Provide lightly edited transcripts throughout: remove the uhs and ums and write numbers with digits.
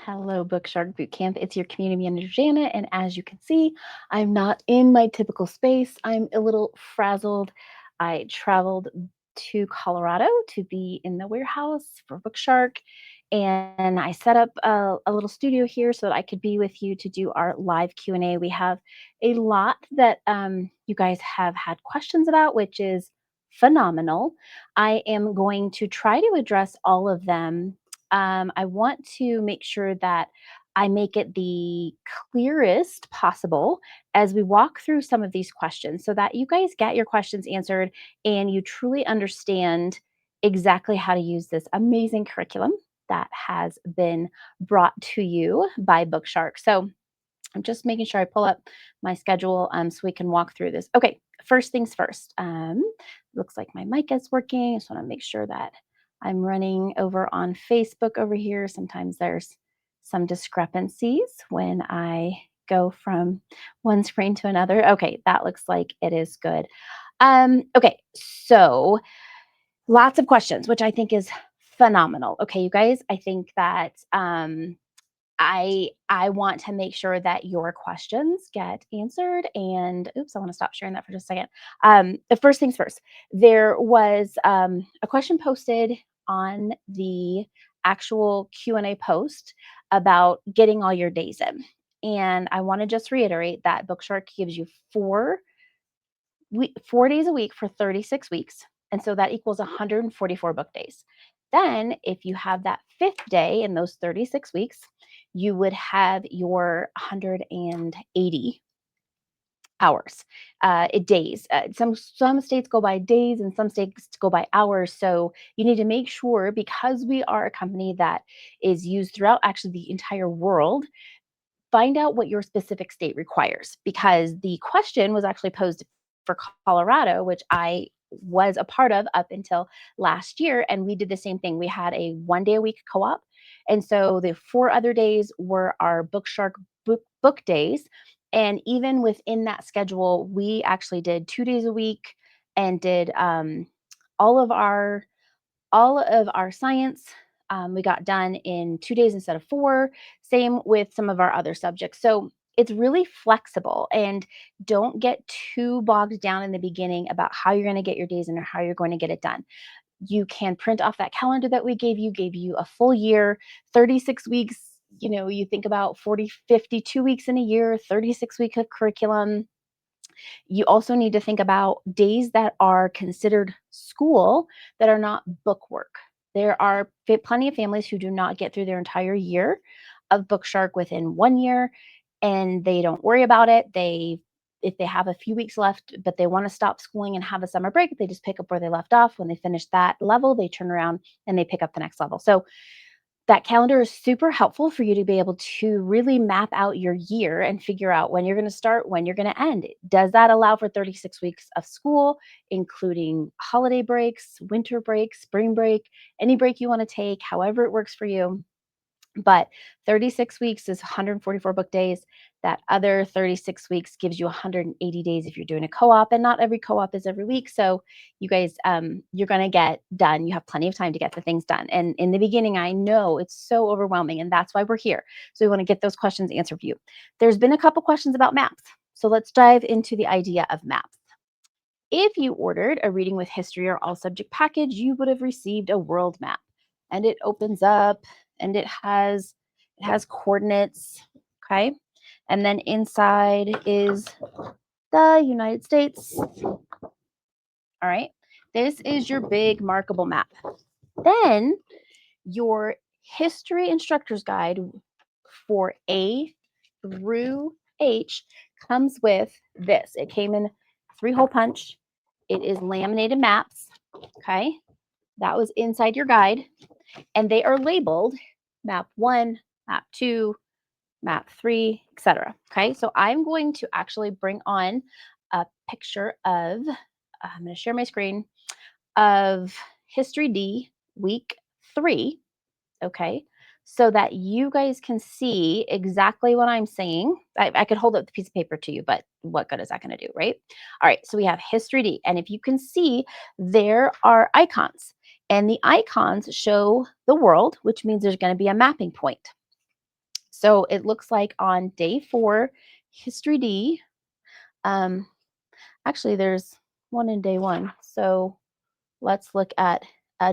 Hello, BookShark BootCamp. It's your community manager, Jana. And as you can see, I'm not in my typical space. I'm a little frazzled. I traveled to Colorado to be in the warehouse for BookShark. And I set up a little studio here so that I could be with you to do our live Q&A. We have a lot that you guys have had questions about, which is phenomenal. I am going to try to address all of them. I want to make sure that I make it the clearest possible as we walk through some of these questions so that you guys get your questions answered and you truly understand exactly how to use this amazing curriculum that has been brought to you by Bookshark. So I'm just making sure I pull up my schedule so we can walk through this. Okay, first things first. Looks like my mic is working. I just want to make sure that I'm running over on Facebook over here. Sometimes there's some discrepancies when I go from one screen to another. Okay, that looks like it is good. Okay, so lots of questions, which I think is phenomenal. Okay, you guys, I think that I want to make sure that your questions get answered. And oops, I want to stop sharing that for just a second. The first things first, there was a question posted on the actual Q&A post about getting all your days in. And I want to just reiterate that Bookshark gives you 4 days a week for 36 weeks. And so that equals 144 book days. Then, if you have that fifth day in those 36 weeks, you would have your 180 hours, days. Some states go by days and some states go by hours. So you need to make sure, because we are a company that is used throughout actually the entire world, find out what your specific state requires, because the question was actually posed for Colorado, which I was a part of up until last year. And we did the same thing. We had a 1 day a week co op. And so the 4 other days were our Bookshark book days. And even within that schedule, we actually did 2 days a week and did all of our all of our science. We got done in 2 days instead of 4. Same with some of our other subjects. So it's really flexible, and don't get too bogged down in the beginning about how you're going to get your days in or how you're going to get it done. You can print off that calendar that we gave you a full year, 36 weeks. You think about 40, 52 weeks in a year, 36 week of curriculum. You also need to think about days that are considered school that are not book work. There are plenty of families who do not get through their entire year of Bookshark within 1 year, and they don't worry about it. If they have a few weeks left, but they want to stop schooling and have a summer break, they just pick up where they left off. When they finish that level, they turn around and they pick up the next level. So that calendar is super helpful for you to be able to really map out your year and figure out when you're going to start, when you're going to end. Does that allow for 36 weeks of school, including holiday breaks, winter break, spring break, any break you want to take, however it works for you? But 36 weeks is 144 book days. That other 36 weeks gives you 180 days if you're doing a co-op, and not every co-op is every week. So you guys, you're going to get done. You have plenty of time to get the things done. And in the beginning, I know it's so overwhelming, and that's why we're here. So we want to get those questions answered for you. There's been a couple questions about maps. So let's dive into the idea of maps. If you ordered a reading with history or all subject package, you would have received a world map. And it opens up and it has coordinates, okay? And then inside is the United States. All right. This is your big markable map. Then your history instructor's guide for A through H comes with this. It came in 3-hole punch. It is laminated maps. Okay. That was inside your guide. And they are labeled map 1, map 2, map 3, etc. Okay. So I'm going to actually bring on a picture of, I'm going to share my screen, of History D week 3. Okay. so that you guys can see exactly what I'm saying. I could hold up the piece of paper to you, but what good is that going to do, right? All right, so we have History D. And if you can see, there are icons. And the icons show the world, which means there's going to be a mapping point. So it looks like on day 4, History D, um, actually, there's one in day 1. So let's look at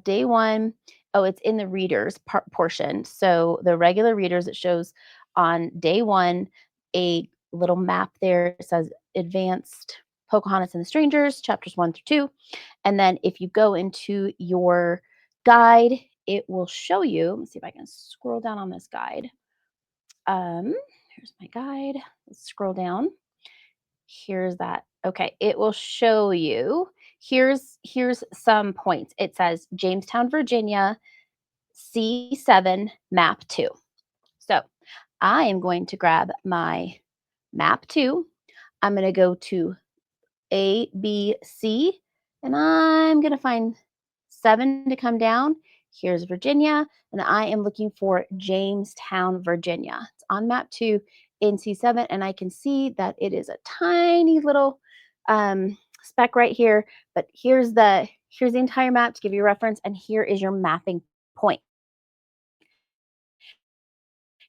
day 1. Oh, it's in the readers portion. So the regular readers, it shows on day 1 a little map there. It says Advanced Pocahontas and the Strangers, chapters 1 through 2. And then if you go into your guide, it will show you. Let me see if I can scroll down on this guide. Here's my guide. Let's scroll down. Here's that. Okay, it will show you. Here's some points. It says Jamestown, Virginia, C7, map 2. So I am going to grab my map 2. I'm going to go to A, B, C, and I'm going to find 7 to come down. Here's Virginia, and I am looking for Jamestown, Virginia. It's on map 2 in C7, and I can see that it is a tiny little speck right here, but here's the entire map to give you a reference, and here is your mapping point.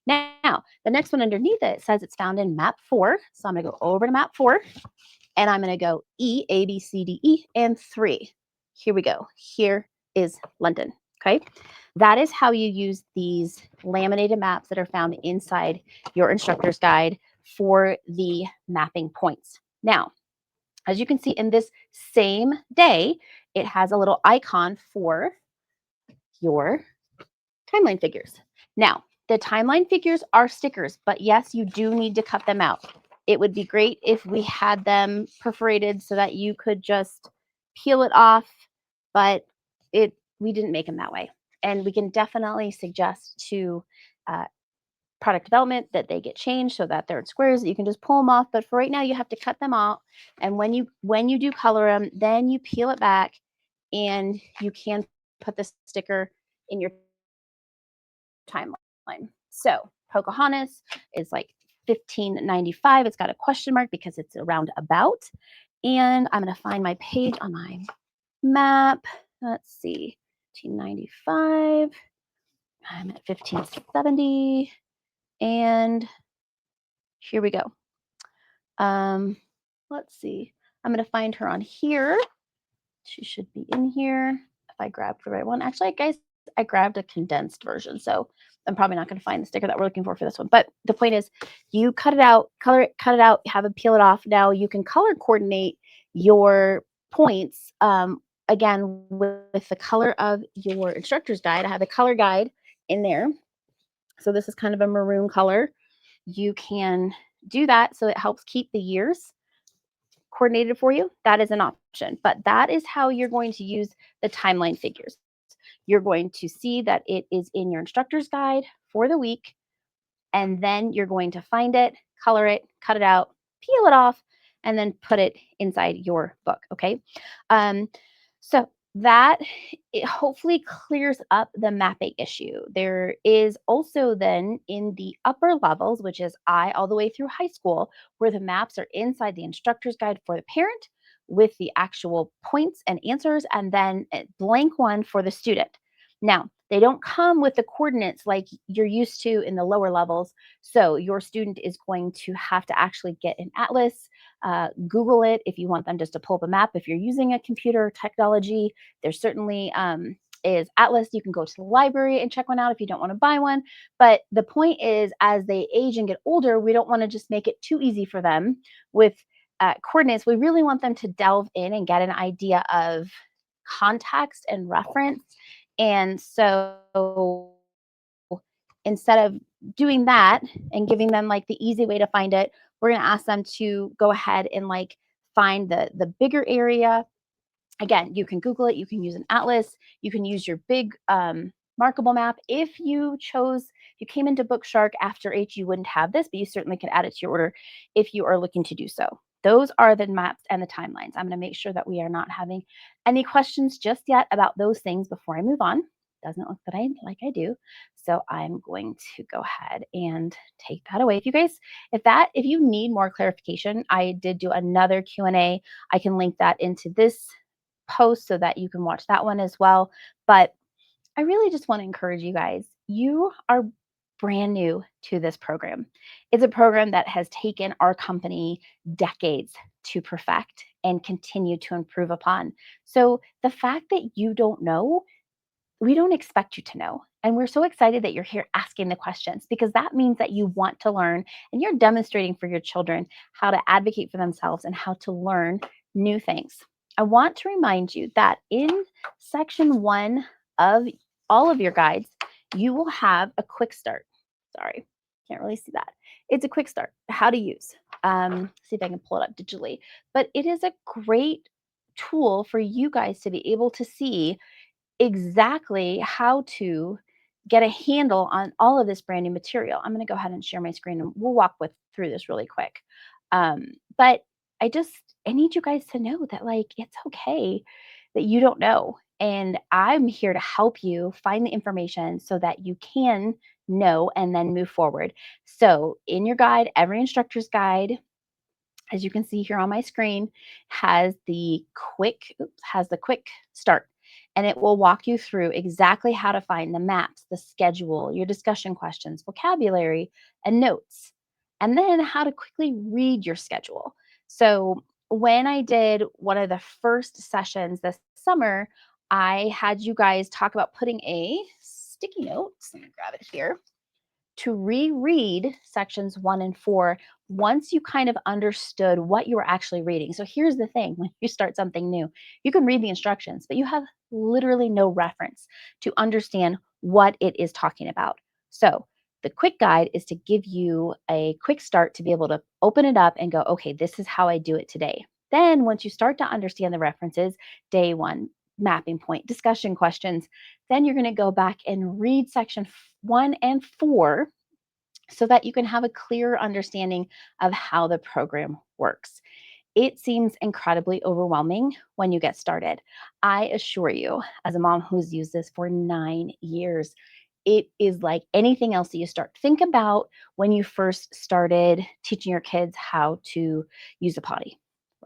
Now, the next one underneath it says it's found in map 4, so I'm going to go over to map 4, and I'm going to go E, A, B, C, D, E, and 3. Here we go. Here is London. Okay. That is how you use these laminated maps that are found inside your instructor's guide for the mapping points. Now, as you can see in this same day, it has a little icon for your timeline figures. Now, the timeline figures are stickers, but yes, you do need to cut them out. It would be great if we had them perforated so that you could just peel it off, but we didn't make them that way. And we can definitely suggest to uh, product development that they get changed so that they're in squares that you can just pull them off. But for right now, you have to cut them out. And when you do color them, then you peel it back and you can put the sticker in your timeline. So Pocahontas is like 1595. It's got a question mark because it's around about. And I'm going to find my page on my map. Let's see, 1595. I'm at 1570. And here we go. Let's see. I'm going to find her on here. She should be in here if I grab the right one. Actually, guys, I grabbed a condensed version, so I'm probably not going to find the sticker that we're looking for this one. But the point is, you cut it out, color it, cut it out, have it peel it off. Now you can color coordinate your points. Again, with the color of your instructor's guide. I have the color guide in there. So this is kind of a maroon color. You can do that so it helps keep the years coordinated for you. That is an option, but that is how you're going to use the timeline figures. You're going to see that it is in your instructor's guide for the week, and then you're going to find it, color it, cut it out, peel it off, and then put it inside your book. Okay. So that it hopefully clears up the mapping issue. There is also then in the upper levels, which is I all the way through high school, where the maps are inside the instructor's guide for the parent with the actual points and answers, and then a blank one for the student. Now, they don't come with the coordinates like you're used to in the lower levels. So your student is going to have to actually get an atlas, Google it if you want them just to pull up a map. If you're using a computer technology, there certainly is Atlas. You can go to the library and check one out if you don't want to buy one. But the point is, as they age and get older, we don't want to just make it too easy for them with coordinates. We really want them to delve in and get an idea of context and reference. And so instead of doing that and giving them like the easy way to find it, we're going to ask them to go ahead and like find the bigger area. Again, you can Google it, you can use an atlas, you can use your big markable map. If you came into BookShark after H, you wouldn't have this, but you certainly could add it to your order if you are looking to do so. Those are the maps and the timelines. I'm going to make sure that we are not having any questions just yet about those things before I move on. doesn't look that I like I do. So I'm going to go ahead and take that away. If you need more clarification, I did do another Q&A. I can link that into this post so that you can watch that one as well. But I really just want to encourage you guys. You are brand new to this program. It's a program that has taken our company decades to perfect and continue to improve upon. So the fact that you don't know, we don't expect you to know. And we're so excited that you're here asking the questions because that means that you want to learn and you're demonstrating for your children how to advocate for themselves and how to learn new things. I want to remind you that in section 1 of all of your guides, you will have a quick start. Sorry, can't really see that. It's a quick start, how to use. See if I can pull it up digitally. But it is a great tool for you guys to be able to see exactly how to get a handle on all of this brand new material. I'm going to go ahead and share my screen and we'll walk through this really quick. But I need you guys to know that like it's okay that you don't know. And I'm here to help you find the information so that you can know and then move forward. So in your guide, every instructor's guide, as you can see here on my screen, has the quick start, and it will walk you through exactly how to find the maps, the schedule, your discussion questions, vocabulary, and notes, and then how to quickly read your schedule. So when I did one of the first sessions this summer, I had you guys talk about putting a sticky note. Let me grab it here to reread sections 1 and 4 once you kind of understood what you were actually reading. So here's the thing, when you start something new, you can read the instructions, but you have literally no reference to understand what it is talking about. So the quick guide is to give you a quick start to be able to open it up and go, okay, this is how I do it today. Then once you start to understand the references, day 1, mapping point, discussion questions, then you're going to go back and read section 1 and 4 so that you can have a clearer understanding of how the program works. It seems incredibly overwhelming when you get started. I assure you, as a mom who's used this for 9 years, it is like anything else that you start. Think about when you first started teaching your kids how to use a potty,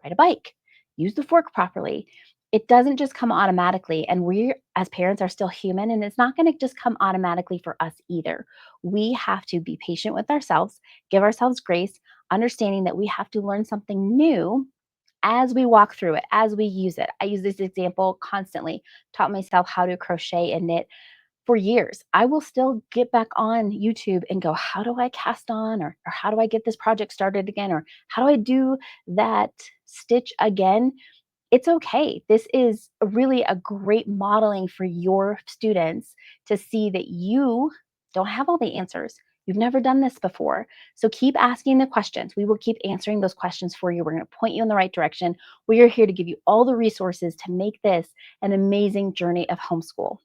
ride a bike, use the fork properly. It doesn't just come automatically. And we, as parents, are still human, and it's not going to just come automatically for us either. We have to be patient with ourselves, give ourselves grace, understanding that we have to learn something new as we walk through it, as we use it. I use this example constantly, taught myself how to crochet and knit for years. I will still get back on YouTube and go, how do I cast on? Or how do I get this project started again? Or how do I do that stitch again? It's okay. This is really a great modeling for your students to see that you don't have all the answers. You've never done this before. So keep asking the questions. We will keep answering those questions for you. We're going to point you in the right direction. We are here to give you all the resources to make this an amazing journey of homeschool.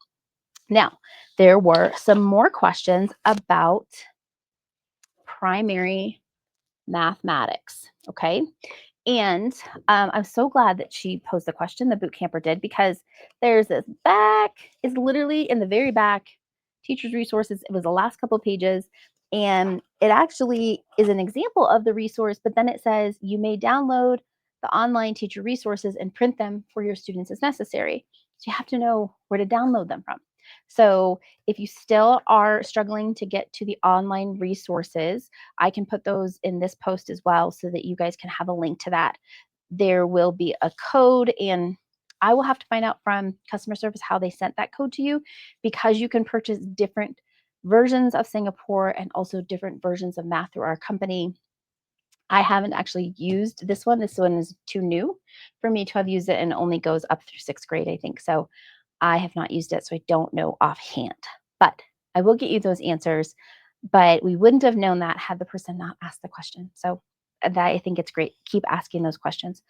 Now, there were some more questions about primary mathematics, okay? And I'm so glad that she posed the question, the boot camper did, because there's this back, is literally in the very back, teacher's resources. It was the last couple of pages. And it actually is an example of the resource, but then it says you may download the online teacher resources and print them for your students as necessary. So you have to know where to download them from. So if you still are struggling to get to the online resources, I can put those in this post as well so that you guys can have a link to that. There will be a code, and I will have to find out from customer service how they sent that code to you, because you can purchase different versions of Singapore and also different versions of math through our company. I haven't actually used this one. This one is too new for me to have used it, and it only goes up through 6th grade, I think. So I have not used it, so I don't know offhand. But I will get you those answers. But we wouldn't have known that had the person not asked the question. So that, I think it's great. Keep asking those questions.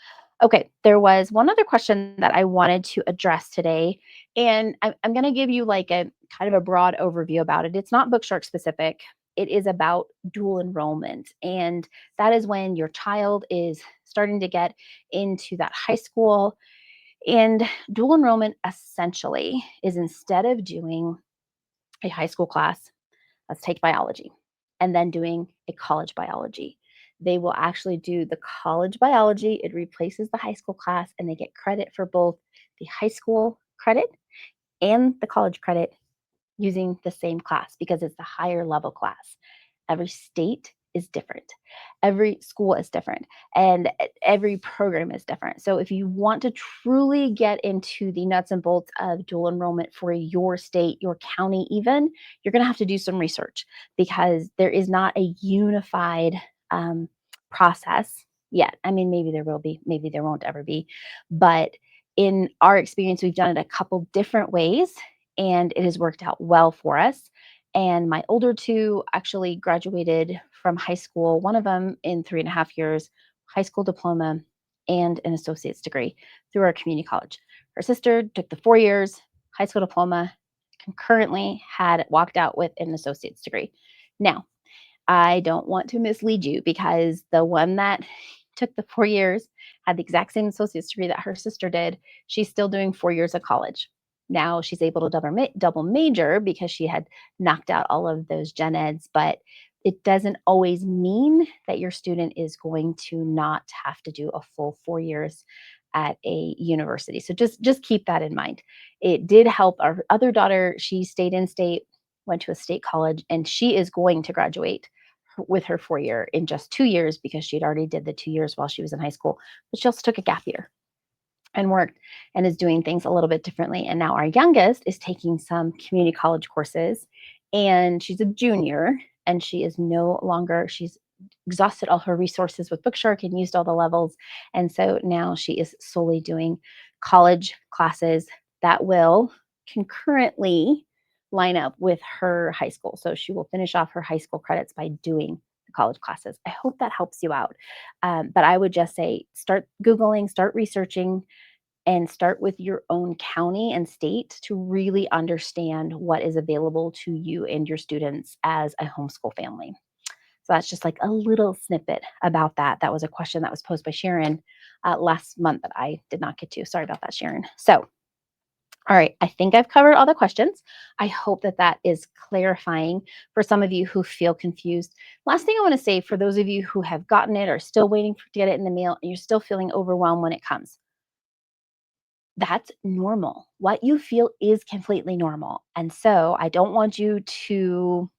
Okay, there was one other question that I wanted to address today, and I'm going to give you like a kind of a broad overview about it. It's not BookShark specific. It is about dual enrollment, and that is when your child is starting to get into that high school And dual enrollment essentially is, instead of doing a high school class, let's take biology, and then doing a college biology, they will actually do the college biology. It replaces the high school class, and they get credit for both the high school credit and the college credit using the same class because it's the higher level class. Every state is different. Every school is different, and every program is different. So if you want to truly get into the nuts and bolts of dual enrollment for your state, your county even, you're going to have to do some research because there is not a unified process yet. I mean, maybe there will be, maybe there won't ever be, but in our experience, we've done it a couple different ways and it has worked out well for us. And my older two actually graduated from high school, one of them in 3.5 years, high school diploma, and an associate's degree through our community college. Her sister took the 4 years, high school diploma, concurrently had walked out with an associate's degree. Now, I don't want to mislead you because the one that took the 4 years had the exact same associate's degree that her sister did. She's still doing 4 years of college. Now she's able to double major because she had knocked out all of those gen eds, but it doesn't always mean that your student is going to not have to do a full 4 years at a university. So just keep that in mind. It did help our other daughter. She stayed in state, went to a state college, and she is going to graduate with her 4 year in just 2 years because she'd already did the 2 years while she was in high school. But she also took a gap year and worked and is doing things a little bit differently. And now our youngest is taking some community college courses, and she's a junior, and she is no longer, she's exhausted all her resources with BookShark and used all the levels. And so now she is solely doing college classes that will concurrently line up with her high school. So she will finish off her high school credits by doing the college classes. I hope that helps you out. But I would just say start Googling, start researching, and start with your own county and state to really understand what is available to you and your students as a homeschool family. So that's just like a little snippet about that. That was a question that was posed by Sharon last month that I did not get to. Sorry about that, Sharon. So, all right, I think I've covered all the questions. I hope that that is clarifying for some of you who feel confused. Last thing I want to say for those of you who have gotten it or still waiting to get it in the mail and you're still feeling overwhelmed when it comes, that's normal. What you feel is completely normal. And so I don't want you to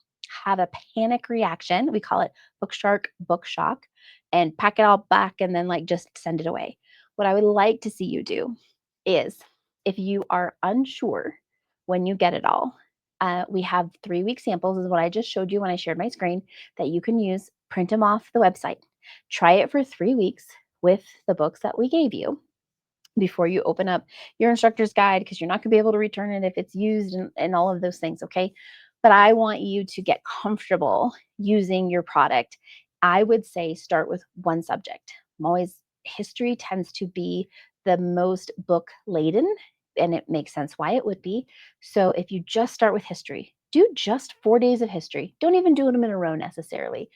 have a panic reaction. We call it BookShark book shock, and pack it all back and then like just send it away. What I would like to see you do is, if you are unsure when you get it all, we have 3 week samples, is what I just showed you when I shared my screen, that you can use. Print them off the website. Try it for 3 weeks with the books that we gave you before you open up your instructor's guide, because you're not going to be able to return it if it's used, and all of those things. Okay. But I want you to get comfortable using your product. I would say start with one subject. History tends to be the most book laden, and it makes sense why it would be. So if you just start with history, do just 4 days of history. Don't even do them in a row necessarily,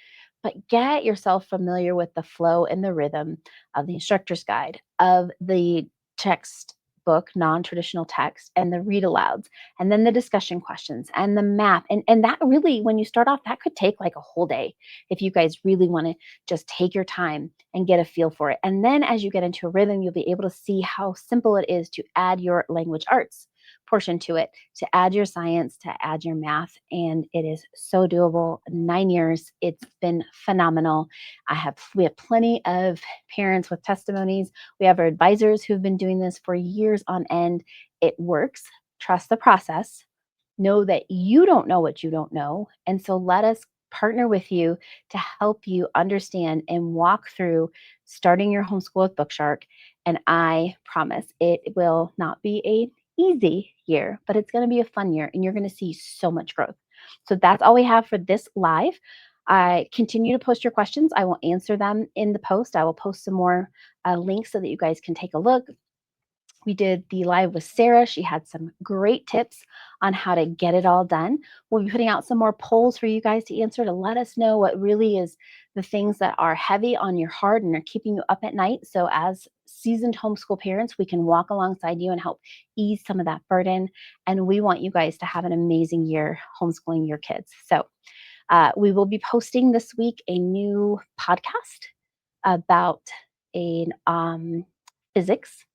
but get yourself familiar with the flow and the rhythm of the instructor's guide, of the textbook, non-traditional text, and the read alouds, and then the discussion questions and the math. And that really, when you start off, that could take like a whole day if you guys really want to just take your time and get a feel for it. And then as you get into a rhythm, you'll be able to see how simple it is to add your language arts portion to it, to add your science, to add your math. And it is so doable. 9 years, it's been phenomenal. We have plenty of parents with testimonies. We have our advisors who've been doing this for years on end. It works. Trust the process. Know that you don't know what you don't know. And so let us partner with you to help you understand and walk through starting your homeschool with BookShark. And I promise it will not be a easy year, but it's going to be a fun year, and you're going to see so much growth. So that's all we have for this live. I continue to post your questions. I will answer them in the post. I will post some more links so that you guys can take a look. We did the live with Sarah. She had some great tips on how to get it all done. We'll be putting out some more polls for you guys to answer, to let us know what really is the things that are heavy on your heart and are keeping you up at night. So, as seasoned homeschool parents, we can walk alongside you and help ease some of that burden. And we want you guys to have an amazing year homeschooling your kids. So, we will be posting this week a new podcast about a physics,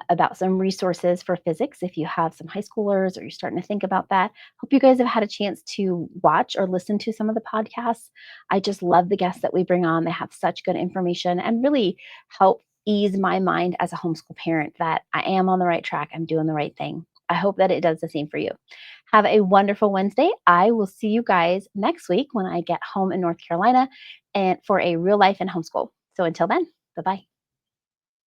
about some resources for physics if you have some high schoolers or you're starting to think about that. Hope you guys have had a chance to watch or listen to some of the podcasts. I just love the guests that we bring on. They have such good information and really help ease my mind as a homeschool parent that I am on the right track. I'm doing the right thing. I hope that it does the same for you. Have a wonderful Wednesday. I will see you guys next week when I get home in North Carolina and for a real life and homeschool. So until then, bye-bye.